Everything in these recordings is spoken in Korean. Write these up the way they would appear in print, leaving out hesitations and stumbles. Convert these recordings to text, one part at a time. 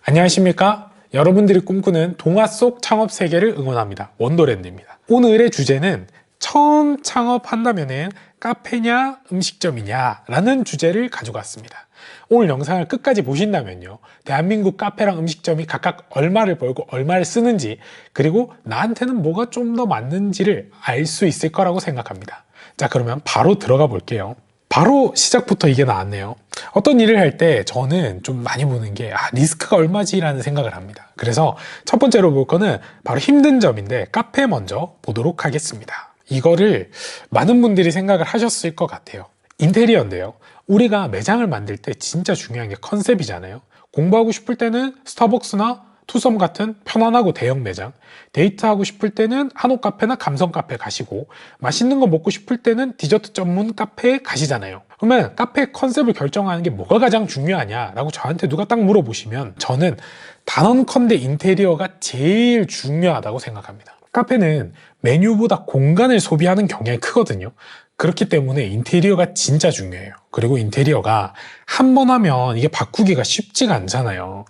안녕하십니까? 여러분들이 꿈꾸는 동화 속 창업 세계를 응원합니다. 원더랜드입니다. 오늘의 주제는 처음 창업한다면은 카페냐 음식점이냐 라는 주제를 가져갔습니다. 오늘 영상을 끝까지 보신다면요, 대한민국 카페랑 음식점이 각각 얼마를 벌고 얼마를 쓰는지, 그리고 나한테는 뭐가 좀 더 맞는지를 알 수 있을 거라고 생각합니다. 자, 그러면 바로 들어가 볼게요. 바로 시작부터 이게 나왔네요. 어떤 일을 할 때 저는 좀 많이 보는 게 리스크가 얼마지? 라는 생각을 합니다. 그래서 첫 번째로 볼 거는 바로 힘든 점인데, 카페 먼저 보도록 하겠습니다. 이거를 많은 분들이 생각을 하셨을 것 같아요. 인테리어인데요, 우리가 매장을 만들 때 진짜 중요한 게 컨셉이잖아요. 공부하고 싶을 때는 스타벅스나 투썸 같은 편안하고 대형 매장, 데이트하고 싶을 때는 한옥 카페나 감성 카페 가시고, 맛있는 거 먹고 싶을 때는 디저트 전문 카페에 가시잖아요. 그러면 카페 컨셉을 결정하는 게 뭐가 가장 중요하냐라고 저한테 누가 딱 물어보시면, 저는 단언컨대 인테리어가 제일 중요하다고 생각합니다. 카페는 메뉴보다 공간을 소비하는 경향이 크거든요. 그렇기 때문에 인테리어가 진짜 중요해요. 그리고 인테리어가 한 번 하면 이게 바꾸기가 쉽지가 않잖아요.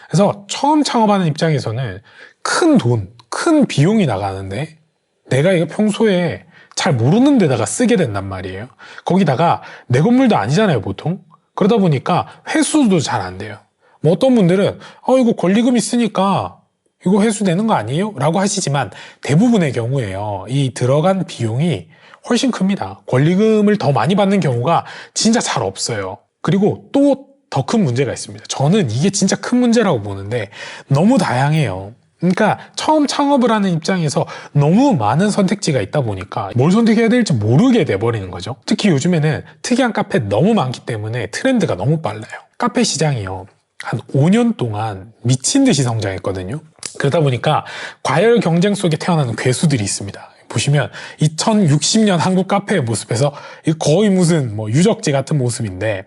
그래서 처음 창업하는 입장에서는 큰 돈, 큰 비용이 나가는데, 내가 이거 평소에 잘 모르는 데다가 쓰게 된단 말이에요. 거기다가 내 건물도 아니잖아요, 보통. 그러다 보니까 회수도 잘 안 돼요. 뭐 어떤 분들은 이거 권리금 있으니까 이거 회수되는 거 아니에요? 라고 하시지만, 대부분의 경우에요, 이 들어간 비용이 훨씬 큽니다. 권리금을 더 많이 받는 경우가 진짜 잘 없어요. 그리고 또 더 큰 문제가 있습니다. 저는 이게 진짜 큰 문제라고 보는데, 너무 다양해요. 그러니까 처음 창업을 하는 입장에서 너무 많은 선택지가 있다 보니까 뭘 선택해야 될지 모르게 돼버리는 거죠. 특히 요즘에는 특이한 카페 너무 많기 때문에 트렌드가 너무 빨라요. 카페 시장이요, 한 5년 동안 미친 듯이 성장했거든요. 그러다 보니까 과열 경쟁 속에 태어나는 괴수들이 있습니다. 보시면 2060년 한국 카페의 모습에서 거의 무슨 유적지 같은 모습인데,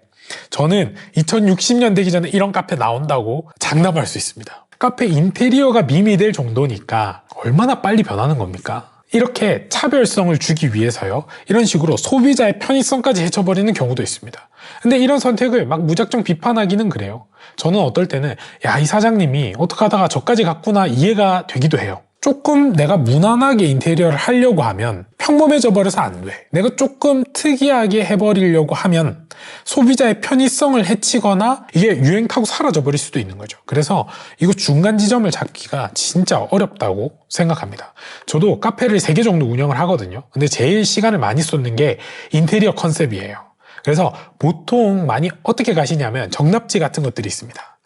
저는 2060년 되기 전에 이런 카페 나온다고 장담할 수 있습니다. 카페 인테리어가 밈이 될 정도니까 얼마나 빨리 변하는 겁니까? 이렇게 차별성을 주기 위해서요, 이런 식으로 소비자의 편의성까지 해쳐버리는 경우도 있습니다. 근데 이런 선택을 막 무작정 비판하기는 그래요. 저는 어떨 때는 이 사장님이 어떻게 하다가 저까지 갔구나 이해가 되기도 해요. 조금 내가 무난하게 인테리어를 하려고 하면 평범해져 버려서 안 돼. 내가 조금 특이하게 해버리려고 하면 소비자의 편의성을 해치거나 이게 유행 타고 사라져 버릴 수도 있는 거죠. 그래서 이거 중간 지점을 잡기가 진짜 어렵다고 생각합니다. 저도 카페를 3개 정도 운영을 하거든요. 근데 제일 시간을 많이 쏟는 게 인테리어 컨셉이에요. 그래서 보통 많이 어떻게 가시냐면 정납지 같은 것들이 있습니다.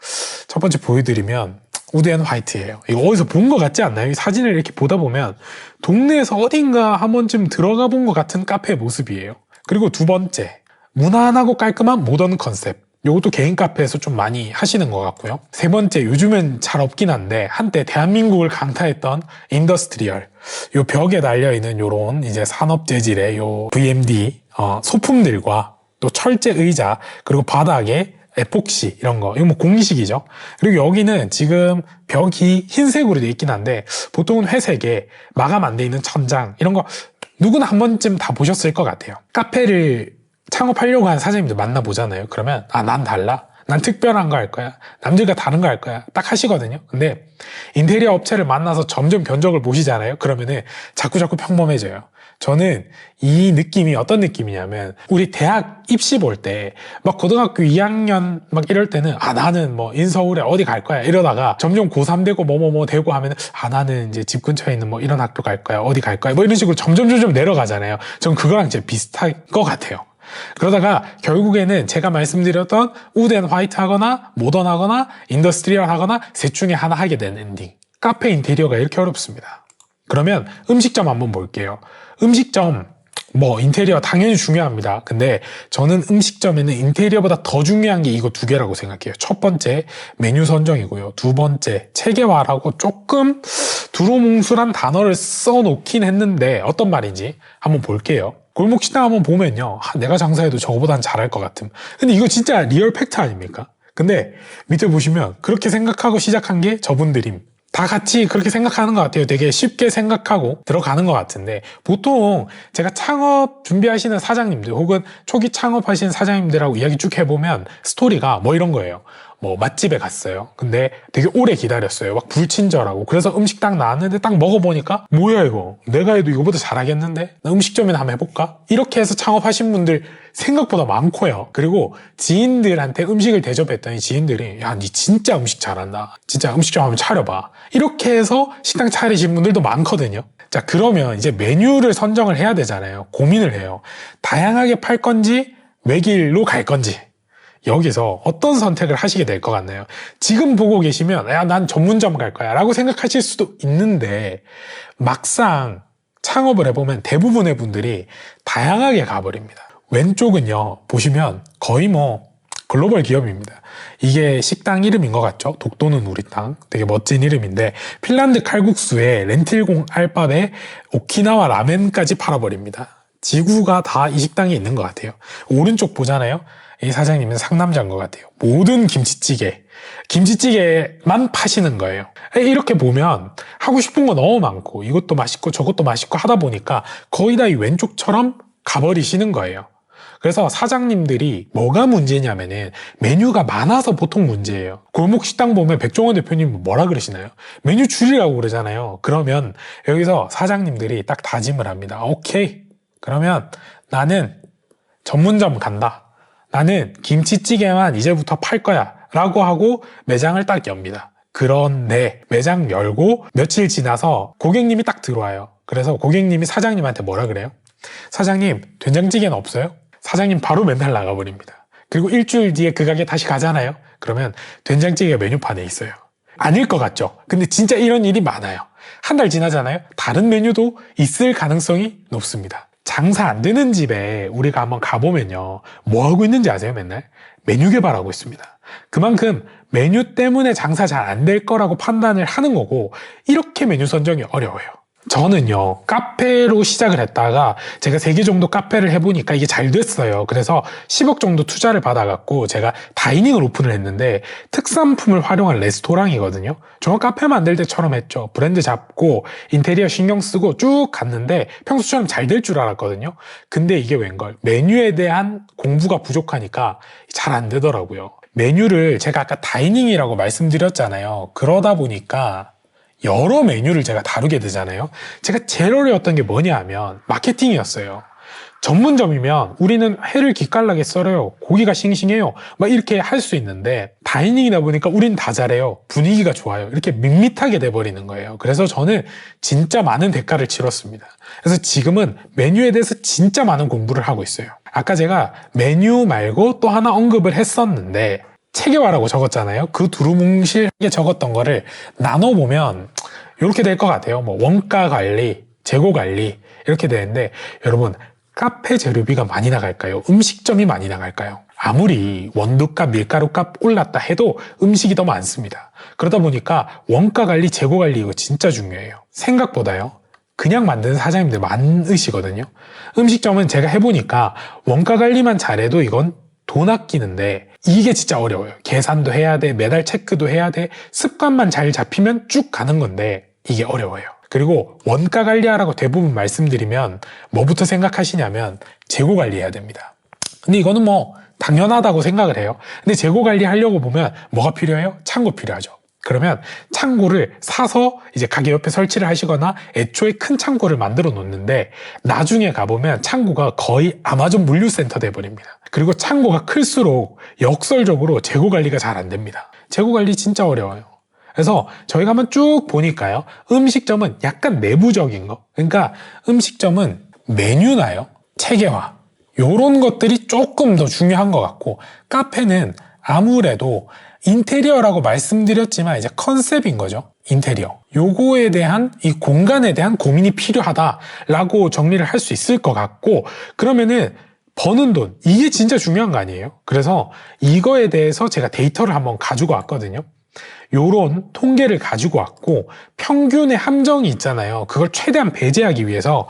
첫 번째 보여드리면 우드 앤 화이트예요. 이거 어디서 본 것 같지 않나요? 이 사진을 이렇게 보다 보면 동네에서 어딘가 한 번쯤 들어가 본 것 같은 카페의 모습이에요. 그리고 두 번째, 무난하고 깔끔한 모던 컨셉. 이것도 개인 카페에서 좀 많이 하시는 것 같고요. 세 번째, 요즘은 잘 없긴 한데 한때 대한민국을 강타했던 인더스트리얼. 요 벽에 달려있는 요런 이제 산업 재질의 요 VMD 소품들과 또 철제 의자, 그리고 바닥에 에폭시 이런 거, 이거 공식이죠. 그리고 여기는 지금 벽이 흰색으로 되어 있긴 한데 보통은 회색에 마감 안 돼 있는 천장, 이런 거 누구나 한 번쯤 다 보셨을 것 같아요. 카페를 창업하려고 하는 사장님들 만나보잖아요. 그러면 난 달라, 난 특별한 거 할 거야, 남들과 다른 거 할 거야 딱 하시거든요. 근데 인테리어 업체를 만나서 점점 견적을 보시잖아요. 그러면은 자꾸 평범해져요. 저는 이 느낌이 어떤 느낌이냐면, 우리 대학 입시 볼 때 막 고등학교 2학년 막 이럴 때는 나는 인서울에 어디 갈 거야 이러다가 점점 고3 되고 뭐뭐 되고 하면은 나는 이제 집 근처에 있는 이런 학교 갈 거야, 어디 갈 거야 이런 식으로 점점 내려가잖아요. 전 그거랑 이제 비슷할 것 같아요. 그러다가 결국에는 제가 말씀드렸던 우드 앤 화이트 하거나 모던 하거나 인더스트리얼 하거나 셋 중에 하나 하게 되는 엔딩. 카페 인테리어가 이렇게 어렵습니다. 그러면 음식점 한번 볼게요. 음식점 인테리어 당연히 중요합니다. 근데 저는 음식점에는 인테리어보다 더 중요한 게 이거 2개라고 생각해요. 첫 번째, 메뉴 선정이고요. 두 번째, 체계화라고 조금 두루뭉술한 단어를 써놓긴 했는데 어떤 말인지 한번 볼게요. 골목식당 한번 보면요, 내가 장사해도 저거보단 잘할 것 같음. 근데 이거 진짜 리얼 팩트 아닙니까? 근데 밑에 보시면 그렇게 생각하고 시작한 게 저분들임. 다 같이 그렇게 생각하는 것 같아요. 되게 쉽게 생각하고 들어가는 것 같은데, 보통 제가 창업 준비하시는 사장님들 혹은 초기 창업하시는 사장님들하고 이야기 쭉 해보면 스토리가 이런 거예요. 뭐 맛집에 갔어요. 근데 되게 오래 기다렸어요. 막 불친절하고. 그래서 음식 딱 나왔는데 딱 먹어보니까 뭐야 이거, 내가 해도 이거보다 잘하겠는데? 나 음식점이나 한번 해볼까? 이렇게 해서 창업하신 분들 생각보다 많고요. 그리고 지인들한테 음식을 대접했더니 지인들이 야, 니 진짜 음식 잘한다, 진짜 음식점 한번 차려봐, 이렇게 해서 식당 차리신 분들도 많거든요. 자, 그러면 이제 메뉴를 선정을 해야 되잖아요. 고민을 해요. 다양하게 팔 건지 외길로 갈 건지. 여기서 어떤 선택을 하시게 될 것 같나요? 지금 보고 계시면 야, 난 전문점 갈 거야 라고 생각하실 수도 있는데, 막상 창업을 해보면 대부분의 분들이 다양하게 가버립니다. 왼쪽은요, 보시면 거의 뭐 글로벌 기업입니다. 이게 식당 이름인 것 같죠? 독도는 우리 땅. 되게 멋진 이름인데, 핀란드 칼국수에 렌틸공 알밥에 오키나와 라멘까지 팔아버립니다. 지구가 다 이 식당에 있는 것 같아요. 오른쪽 보잖아요. 이 사장님은 상남자인 것 같아요. 모든 김치찌개만 파시는 거예요. 이렇게 보면 하고 싶은 거 너무 많고 이것도 맛있고 저것도 맛있고 하다 보니까 거의 다 이 왼쪽처럼 가버리시는 거예요. 그래서 사장님들이 뭐가 문제냐면은 메뉴가 많아서 보통 문제예요. 골목 식당 보면 백종원 대표님 뭐라 그러시나요? 메뉴 줄이라고 그러잖아요. 그러면 여기서 사장님들이 딱 다짐을 합니다. 오케이, 그러면 나는 전문점 간다, 나는 김치찌개만 이제부터 팔 거야 라고 하고 매장을 딱 엽니다. 그런데 매장 열고 며칠 지나서 고객님이 딱 들어와요. 그래서 고객님이 사장님한테 뭐라 그래요? 사장님, 된장찌개는 없어요? 사장님 바로 맨날 나가버립니다. 그리고 일주일 뒤에 그 가게 다시 가잖아요. 그러면 된장찌개가 메뉴판에 있어요. 아닐 것 같죠? 근데 진짜 이런 일이 많아요. 한 달 지나잖아요. 다른 메뉴도 있을 가능성이 높습니다. 장사 안 되는 집에 우리가 한번 가보면요, 뭐 하고 있는지 아세요? 맨날 메뉴 개발하고 있습니다. 그만큼 메뉴 때문에 장사 잘 안 될 거라고 판단을 하는 거고, 이렇게 메뉴 선정이 어려워요. 저는요, 카페로 시작을 했다가 제가 3개 정도 카페를 해보니까 이게 잘 됐어요. 그래서 10억 정도 투자를 받아갖고 제가 다이닝을 오픈을 했는데, 특산품을 활용한 레스토랑이거든요. 저 카페 만들 때처럼 했죠. 브랜드 잡고 인테리어 신경 쓰고 쭉 갔는데 평소처럼 잘 될 줄 알았거든요. 근데 이게 웬걸, 메뉴에 대한 공부가 부족하니까 잘 안 되더라고요. 메뉴를 제가 아까 다이닝이라고 말씀드렸잖아요. 그러다 보니까 여러 메뉴를 제가 다루게 되잖아요. 제가 제일 어려웠던 게 뭐냐 하면 마케팅이었어요. 전문점이면 우리는 회를 기깔나게 썰어요, 고기가 싱싱해요, 막 이렇게 할 수 있는데, 다이닝이다 보니까 우린 다 잘해요, 분위기가 좋아요, 이렇게 밋밋하게 돼버리는 거예요. 그래서 저는 진짜 많은 대가를 치렀습니다. 그래서 지금은 메뉴에 대해서 진짜 많은 공부를 하고 있어요. 아까 제가 메뉴 말고 또 하나 언급을 했었는데, 체계화라고 적었잖아요. 그 두루뭉실하게 적었던 거를 나눠보면 이렇게 될 것 같아요. 뭐 원가 관리, 재고 관리 이렇게 되는데, 여러분, 카페 재료비가 많이 나갈까요? 음식점이 많이 나갈까요? 아무리 원두값, 밀가루값 올랐다 해도 음식이 더 많습니다. 그러다 보니까 원가 관리, 재고 관리 이거 진짜 중요해요. 생각보다요, 그냥 만드는 사장님들 많으시거든요. 음식점은 제가 해보니까 원가 관리만 잘해도 이건 돈 아끼는데, 이게 진짜 어려워요. 계산도 해야 돼, 매달 체크도 해야 돼, 습관만 잘 잡히면 쭉 가는 건데 이게 어려워요. 그리고 원가 관리하라고 대부분 말씀드리면 뭐부터 생각하시냐면 재고 관리해야 됩니다. 근데 이거는 뭐 당연하다고 생각을 해요. 근데 재고 관리하려고 보면 뭐가 필요해요? 창고 필요하죠. 그러면 창고를 사서 이제 가게 옆에 설치를 하시거나 애초에 큰 창고를 만들어 놓는데, 나중에 가보면 창고가 거의 아마존 물류센터 돼버립니다. 그리고 창고가 클수록 역설적으로 재고 관리가 잘 안 됩니다. 재고 관리 진짜 어려워요. 그래서 저희가 한번 쭉 보니까요, 음식점은 약간 내부적인 거, 그러니까 음식점은 메뉴나요, 체계화, 요런 것들이 조금 더 중요한 것 같고, 카페는 아무래도 인테리어라고 말씀드렸지만 이제 컨셉인 거죠. 인테리어. 요거에 대한, 이 공간에 대한 고민이 필요하다라고 정리를 할 수 있을 것 같고, 그러면은 버는 돈, 이게 진짜 중요한 거 아니에요? 그래서 이거에 대해서 제가 데이터를 한번 가지고 왔거든요. 요런 통계를 가지고 왔고, 평균의 함정이 있잖아요. 그걸 최대한 배제하기 위해서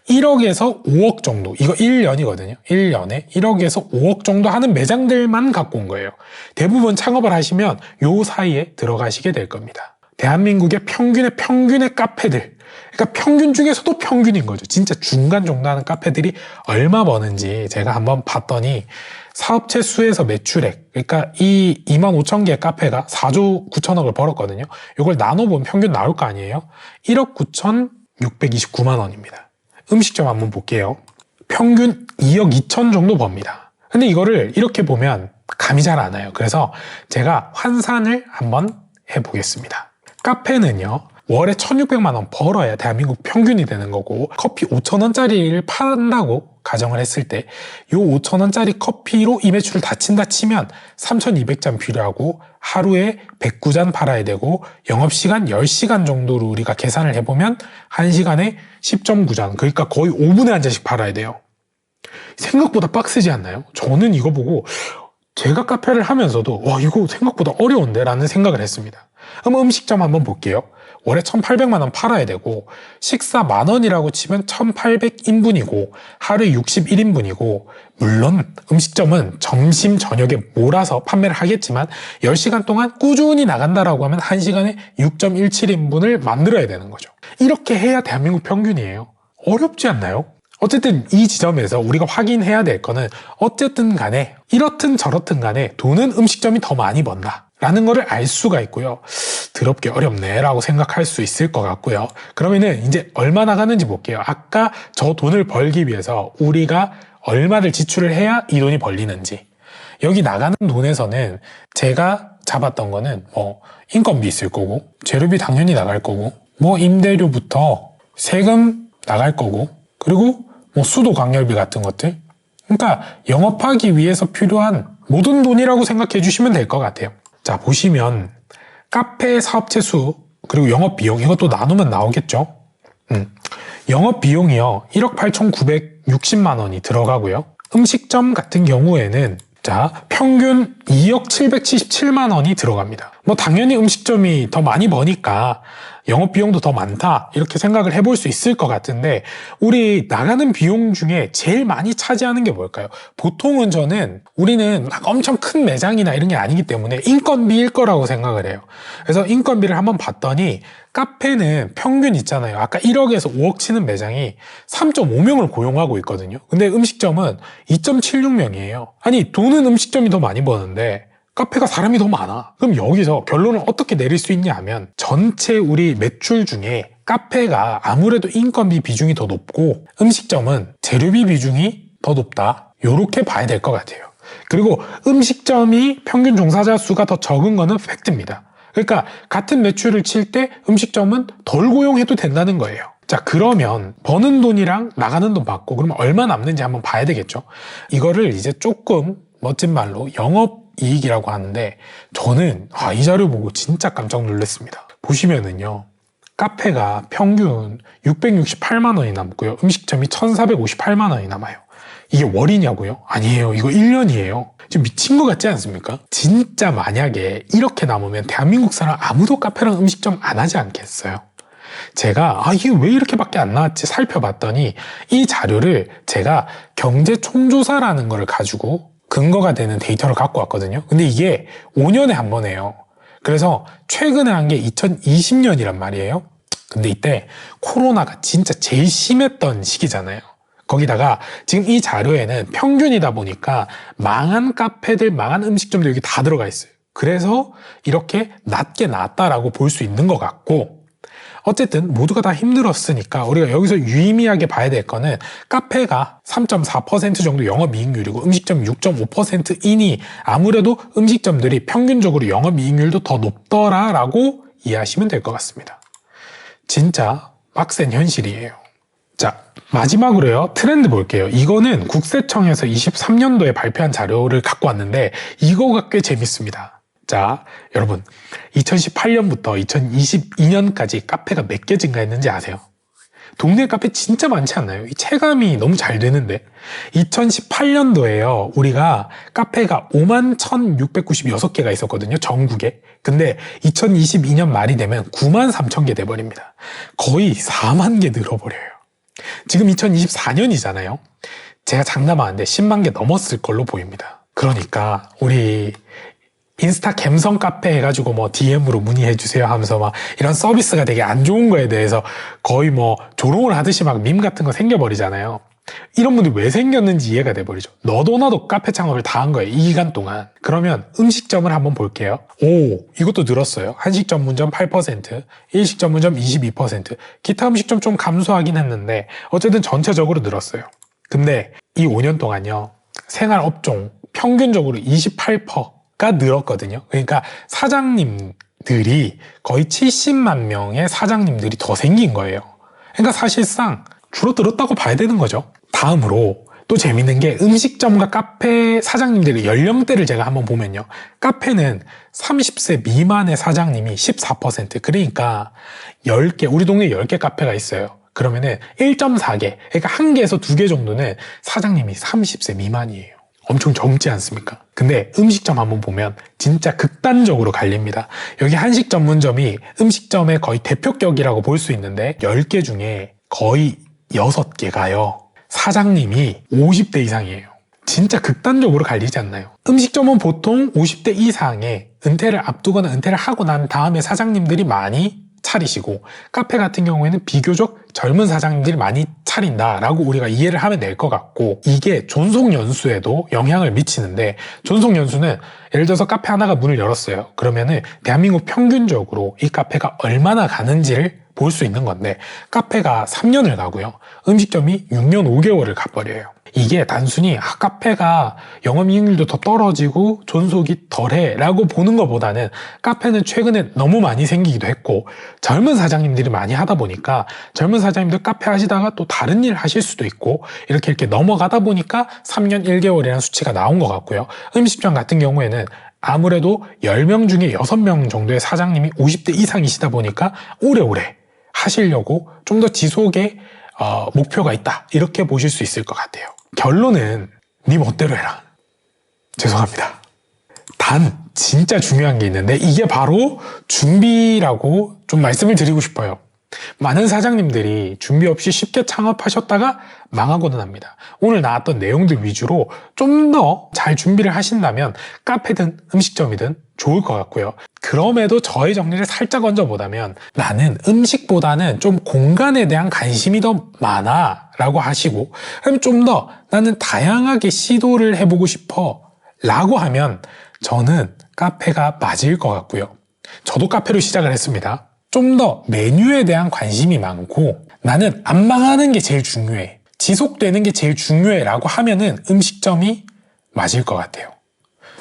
1억에서 5억 정도, 이거 1년이거든요. 1년에 1억에서 5억 정도 하는 매장들만 갖고 온 거예요. 대부분 창업을 하시면 요 사이에 들어가시게 될 겁니다. 대한민국의 평균의 카페들, 그러니까 평균 중에서도 평균인 거죠. 진짜 중간 정도 하는 카페들이 얼마 버는지 제가 한번 봤더니 사업체 수에서 매출액, 그러니까 이 25,000개의 카페가 4조 9천억을 벌었거든요. 이걸 나눠보면 평균 나올 거 아니에요? 1억 9,629만 원입니다. 음식점 한번 볼게요. 평균 2억 2천 정도 법니다. 근데 이거를 이렇게 보면 감이 잘 안 와요. 그래서 제가 환산을 한번 해보겠습니다. 카페는요, 월에 1,600만 원 벌어야 대한민국 평균이 되는 거고, 커피 5,000원짜리를 판다고 가정을 했을 때, 요 5,000원짜리 커피로 이 매출을 다 친다 치면 3,200잔 필요하고, 하루에 109잔 팔아야 되고, 영업시간 10시간 정도로 우리가 계산을 해보면 1시간에 10.9잔, 그러니까 거의 5분에 한 잔씩 팔아야 돼요. 생각보다 빡세지 않나요? 저는 이거 보고 제가 카페를 하면서도 와, 이거 생각보다 어려운데? 라는 생각을 했습니다. 그럼 음식점 한번 볼게요. 월에 1,800만 원 팔아야 되고, 식사 10,000원이라고 치면 1,800인분이고, 하루에 61인분이고, 물론 음식점은 점심, 저녁에 몰아서 판매를 하겠지만 10시간 동안 꾸준히 나간다라고 하면 1시간에 6.17인분을 만들어야 되는 거죠. 이렇게 해야 대한민국 평균이에요. 어렵지 않나요? 어쨌든 이 지점에서 우리가 확인해야 될 거는 어쨌든 간에 이렇든 저렇든 간에 돈은 음식점이 더 많이 번다 라는 거를 알 수가 있고요. 더럽게 어렵네 라고 생각할 수 있을 것 같고요. 그러면은 이제 얼마 나가는지 볼게요. 아까 저 돈을 벌기 위해서 우리가 얼마를 지출을 해야 이 돈이 벌리는지, 여기 나가는 돈에서는 제가 잡았던 거는 인건비 있을 거고, 재료비 당연히 나갈 거고, 임대료부터 세금 나갈 거고, 그리고 수도 강렬비 같은 것들, 그러니까 영업하기 위해서 필요한 모든 돈이라고 생각해 주시면 될 것 같아요. 자, 보시면 카페 사업체 수 그리고 영업 비용, 이것도 나누면 나오겠죠. 영업 비용이요, 1억 8,960만 원이 들어가고요. 음식점 같은 경우에는 자, 평균 2억 777만 원이 들어갑니다. 당연히 음식점이 더 많이 버니까 영업비용도 더 많다, 이렇게 생각을 해볼 수 있을 것 같은데, 우리 나가는 비용 중에 제일 많이 차지하는 게 뭘까요? 보통은 우리는 막 엄청 큰 매장이나 이런 게 아니기 때문에 인건비일 거라고 생각을 해요. 그래서 인건비를 한번 봤더니 카페는 평균 있잖아요. 아까 1억에서 5억 치는 매장이 3.5명을 고용하고 있거든요. 근데 음식점은 2.76명이에요. 아니, 돈은 음식점이 더 많이 버는데 카페가 사람이 더 많아. 그럼 여기서 결론을 어떻게 내릴 수 있냐 하면, 전체 우리 매출 중에 카페가 아무래도 인건비 비중이 더 높고 음식점은 재료비 비중이 더 높다, 요렇게 봐야 될 것 같아요. 그리고 음식점이 평균 종사자 수가 더 적은 거는 팩트입니다. 그러니까 같은 매출을 칠 때 음식점은 덜 고용해도 된다는 거예요. 자, 그러면 버는 돈이랑 나가는 돈 받고 그러면 얼마 남는지 한번 봐야 되겠죠. 이거를 이제 조금 멋진 말로 영업 이익이라고 하는데, 저는 이 자료 보고 진짜 깜짝 놀랐습니다. 보시면은요, 카페가 평균 668만 원이 남고요, 음식점이 1,458만 원이 남아요. 이게 월이냐고요? 아니에요. 이거 1년이에요. 지금 미친 것 같지 않습니까? 진짜 만약에 이렇게 남으면 대한민국 사람 아무도 카페랑 음식점 안 하지 않겠어요? 제가 이게 왜 이렇게밖에 안 나왔지 살펴봤더니, 이 자료를 제가 경제총조사라는 거를 가지고 근거가 되는 데이터를 갖고 왔거든요. 근데 이게 5년에 한 번 해요. 그래서 최근에 한 게 2020년이란 말이에요. 근데 이때 코로나가 진짜 제일 심했던 시기잖아요. 거기다가 지금 이 자료에는 평균이다 보니까 망한 카페들, 망한 음식점들 여기 다 들어가 있어요. 그래서 이렇게 낮게 나왔다라고 볼 수 있는 것 같고, 어쨌든 모두가 다 힘들었으니까 우리가 여기서 유의미하게 봐야 될 거는, 카페가 3.4% 정도 영업이익률이고 음식점이 6.5%이니 아무래도 음식점들이 평균적으로 영업이익률도 더 높더라라고 이해하시면 될 것 같습니다. 진짜 빡센 현실이에요. 자, 마지막으로요, 트렌드 볼게요. 이거는 국세청에서 23년도에 발표한 자료를 갖고 왔는데 이거가 꽤 재밌습니다. 자, 여러분, 2018년부터 2022년까지 카페가 몇 개 증가했는지 아세요? 동네 카페 진짜 많지 않나요? 이 체감이 너무 잘 되는데, 2018년도에요 우리가 카페가 51,696개가 있었거든요, 전국에. 근데 2022년 말이 되면 93,000개 돼버립니다. 거의 4만 개 늘어버려요. 지금 2024년이잖아요 제가 장담하는데 10만 개 넘었을 걸로 보입니다. 그러니까 우리 인스타 갬성 카페 해가지고 뭐 DM으로 문의해주세요 하면서 막 이런 서비스가 되게 안 좋은 거에 대해서 거의 뭐 조롱을 하듯이 막 밈 같은 거 생겨버리잖아요. 이런 분들이 왜 생겼는지 이해가 돼버리죠. 너도 나도 카페 창업을 다 한 거예요, 이 기간 동안. 그러면 음식점을 한번 볼게요. 오, 이것도 늘었어요. 한식 전문점 8%, 일식 전문점 22%, 기타 음식점 좀 감소하긴 했는데 어쨌든 전체적으로 늘었어요. 근데 이 5년 동안요, 생활업종 평균적으로 28%가 늘었거든요. 그러니까 사장님들이 거의 70만 명의 사장님들이 더 생긴 거예요. 그러니까 사실상 줄어들었다고 봐야 되는 거죠. 다음으로 또 재밌는 게 음식점과 카페 사장님들의 연령대를 제가 한번 보면요. 카페는 30세 미만의 사장님이 14%, 그러니까 10개, 우리 동네에 10개 카페가 있어요. 그러면은 1.4개, 그러니까 1개에서 2개 정도는 사장님이 30세 미만이에요. 엄청 젊지 않습니까? 근데 음식점 한번 보면 진짜 극단적으로 갈립니다. 여기 한식 전문점이 음식점의 거의 대표격이라고 볼 수 있는데 10개 중에 거의 6개가요. 사장님이 50대 이상이에요. 진짜 극단적으로 갈리지 않나요? 음식점은 보통 50대 이상의 은퇴를 앞두거나 은퇴를 하고 난 다음에 사장님들이 많이 차리시고, 카페 같은 경우에는 비교적 젊은 사장님들이 많이 차린다라고 우리가 이해를 하면 될 것 같고, 이게 존속 연수에도 영향을 미치는데, 존속 연수는 예를 들어서 카페 하나가 문을 열었어요. 그러면은 대한민국 평균적으로 이 카페가 얼마나 가는지를 볼 수 있는 건데, 카페가 3년을 가고요, 음식점이 6년 5개월을 가버려요. 이게 단순히 카페가 영업이익률도 더 떨어지고 존속이 덜해 라고 보는 것보다는, 카페는 최근에 너무 많이 생기기도 했고 젊은 사장님들이 많이 하다 보니까 젊은 사장님들 카페 하시다가 또 다른 일 하실 수도 있고 이렇게 넘어가다 보니까 3년 1개월이라는 수치가 나온 것 같고요. 음식점 같은 경우에는 아무래도 10명 중에 6명 정도의 사장님이 50대 이상이시다 보니까 오래오래 하시려고 좀 더 지속의 목표가 있다, 이렇게 보실 수 있을 것 같아요. 결론은 네 멋대로 해라. 죄송합니다. 단 진짜 중요한 게 있는데, 이게 바로 준비라고 좀 말씀을 드리고 싶어요. 많은 사장님들이 준비 없이 쉽게 창업하셨다가 망하고는 합니다. 오늘 나왔던 내용들 위주로 좀 더 잘 준비를 하신다면 카페든 음식점이든 좋을 것 같고요. 그럼에도 저의 정리를 살짝 얹어보자면, 나는 음식보다는 좀 공간에 대한 관심이 더 많아 라고 하시고, 그럼 좀 더 나는 다양하게 시도를 해보고 싶어 라고 하면 저는 카페가 맞을 것 같고요. 저도 카페로 시작을 했습니다. 좀 더 메뉴에 대한 관심이 많고 나는 안 망하는 게 제일 중요해, 지속되는 게 제일 중요해 라고 하면은 음식점이 맞을 것 같아요.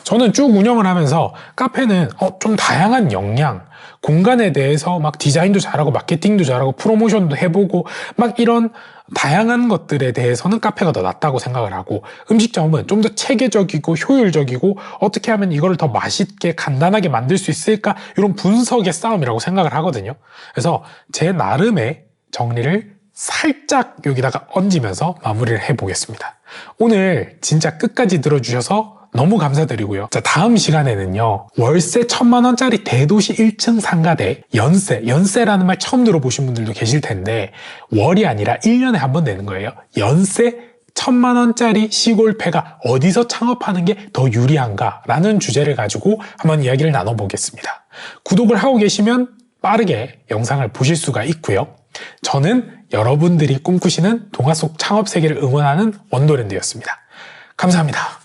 저는 쭉 운영을 하면서 카페는 좀 다양한 역량, 공간에 대해서 막 디자인도 잘하고 마케팅도 잘하고 프로모션도 해보고 막 이런 다양한 것들에 대해서는 카페가 더 낫다고 생각을 하고, 음식점은 좀 더 체계적이고 효율적이고 어떻게 하면 이거를 더 맛있게 간단하게 만들 수 있을까, 이런 분석의 싸움이라고 생각을 하거든요. 그래서 제 나름의 정리를 살짝 여기다가 얹으면서 마무리를 해보겠습니다. 오늘 진짜 끝까지 들어주셔서 너무 감사드리고요. 자, 다음 시간에는요, 월세 1,000만원짜리 대도시 1층 상가대 연세라는 말 처음 들어보신 분들도 계실 텐데, 월이 아니라 1년에 한 번 내는 거예요. 연세 1,000만원짜리 시골패가 어디서 창업하는 게 더 유리한가 라는 주제를 가지고 한번 이야기를 나눠보겠습니다. 구독을 하고 계시면 빠르게 영상을 보실 수가 있고요. 저는 여러분들이 꿈꾸시는 동화 속 창업 세계를 응원하는 원더랜드였습니다. 감사합니다.